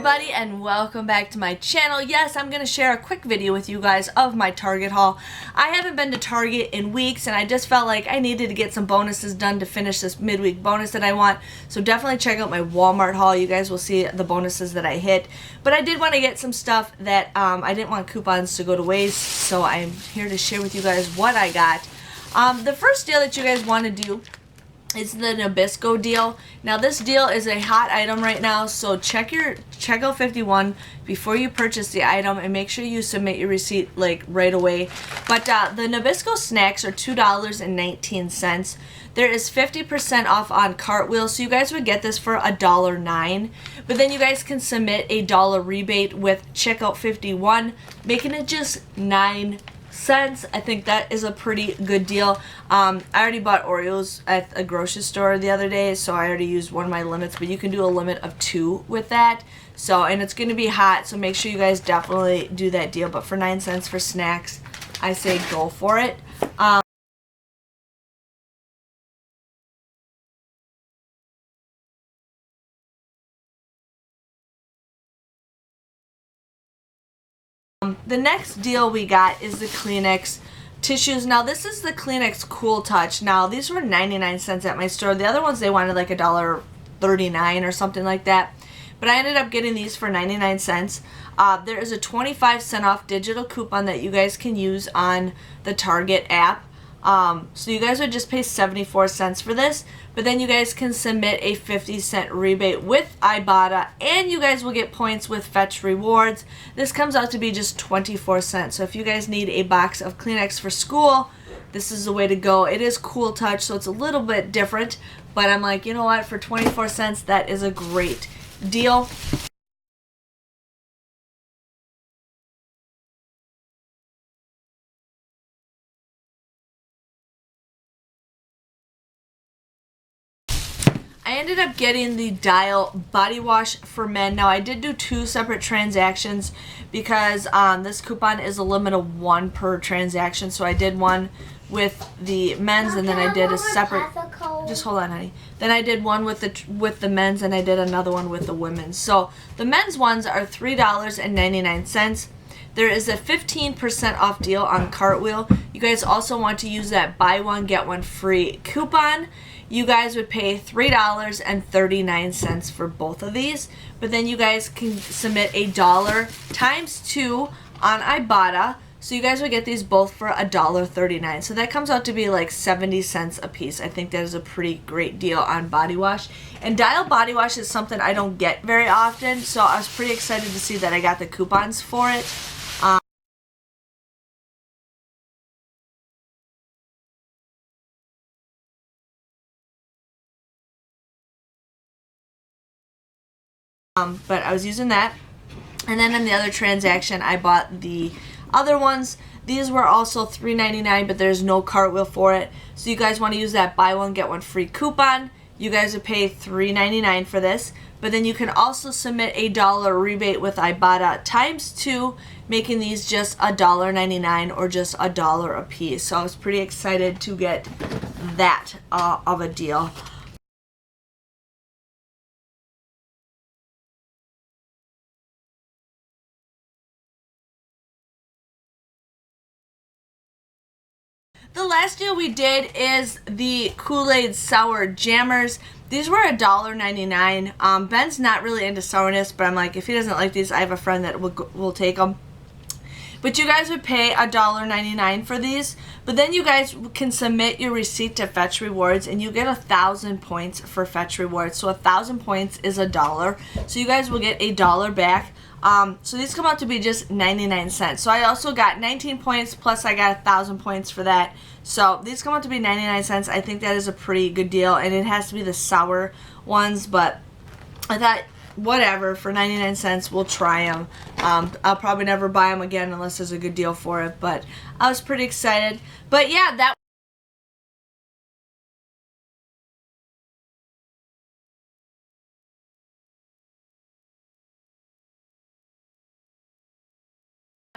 everybody, and welcome back to my channel. Yes, I'm going to share a quick video with you guys of my Target haul. I haven't been to Target in weeks, and I just felt like I needed to get some bonuses done to finish this midweek bonus that I want. So definitely check out my Walmart haul. You guys will see the bonuses that I hit. But I did want to get some stuff that I didn't want coupons to go to waste, so I'm here to share with you guys what I got. The first deal that you guys want to do is the Nabisco deal. Now this deal is a hot item right now, so check your checkout 51 before you purchase the item and make sure you submit your receipt like right away. But the Nabisco snacks are $2.19. There is 50% off on Cartwheel, so you guys would get this for $1.09. But then you guys can submit a $1 rebate with checkout 51, making it just 9 cents. I think that is a pretty good deal. I already bought Oreos at a grocery store the other day, so I already used one of my limits, but you can do a limit of 2 with that. So, and it's going to be hot, so make sure you guys definitely do that deal. But for 9 cents for snacks, I say go for it. The next deal we got is the Kleenex tissues. Now this is the Kleenex Cool Touch. Now these were 99 cents at my store. The other ones they wanted like $1.39 or something like that. But I ended up getting these for 99 cents. There is a 25% off digital coupon that you guys can use on the Target app. So you guys would just pay 74 cents for this, but then you guys can submit a 50-cent rebate with Ibotta, and you guys will get points with Fetch Rewards. This comes out to be just 24 cents. So if you guys need a box of Kleenex for school, this is the way to go. It is Cool Touch, so it's a little bit different, but I'm like, you know what, for 24 cents, that is a great deal. I ended up getting the Dial body wash for men. Now I did do 2 separate transactions because this coupon is a limit of 1 per transaction. So I did one with the men's, and then I did a separate. Just hold on, honey. Then I did one with the men's, and I did another one with the women's. So the men's ones are $3.99. There is a 15% off deal on Cartwheel. You guys also want to use that buy one get one free coupon. You guys would pay $3.39 for both of these, but then you guys can submit $1 times 2 on Ibotta, so you guys would get these both for $1.39. So that comes out to be like 70 cents a piece. I think that is a pretty great deal on body wash. And Dial body wash is something I don't get very often, so I was pretty excited to see that I got the coupons for it. But I was using that. And then in the other transaction, I bought the other ones. These were also $3.99, but there's no Cartwheel for it. So you guys want to use that buy one, get one free coupon. You guys would pay $3.99 for this. But then you can also submit $1 rebate with Ibotta times 2, making these just $1.99 or just $1 a piece. So I was pretty excited to get that of a deal. The last deal we did is the Kool-Aid Sour Jammers. These were $1.99. Ben's not really into sourness, but I'm like, if he doesn't like these, I have a friend that will take them. But you guys would pay $1.99 for these. But then you guys can submit your receipt to Fetch Rewards, and you get 1,000 points for Fetch Rewards. So 1,000 points is $1. So you guys will get $1 back. So these come out to be just 99 cents. So I also got 19 points, plus I got 1,000 points for that. So these come out to be 99 cents. I think that is a pretty good deal, and it has to be the sour ones, but I thought, whatever, for 99 cents, we'll try them. I'll probably never buy them again unless there's a good deal for it, but I was pretty excited. But yeah, that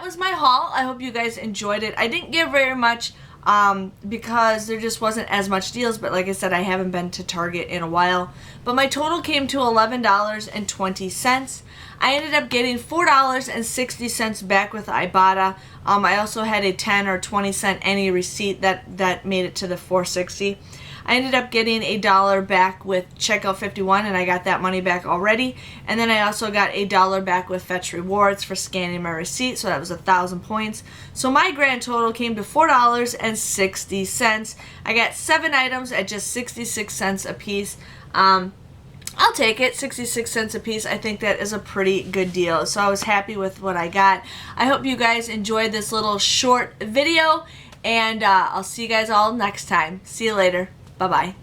was my haul. I hope you guys enjoyed it. I didn't get very much because there just wasn't as much deals. But like I said, I haven't been to Target in a while. But my total came to $11.20. I ended up getting $4.60 back with Ibotta. I also had a 10 or 20 cent any receipt that made it to the $4.60. I ended up getting $1 back with Checkout 51, and I got that money back already. And then I also got $1 back with Fetch Rewards for scanning my receipt, so that was 1,000 points. So my grand total came to $4.60. I got 7 items at just 66 cents a piece. I'll take it, 66 cents a piece. I think that is a pretty good deal. So I was happy with what I got. I hope you guys enjoyed this little short video, and I'll see you guys all next time. See you later. Bye-bye.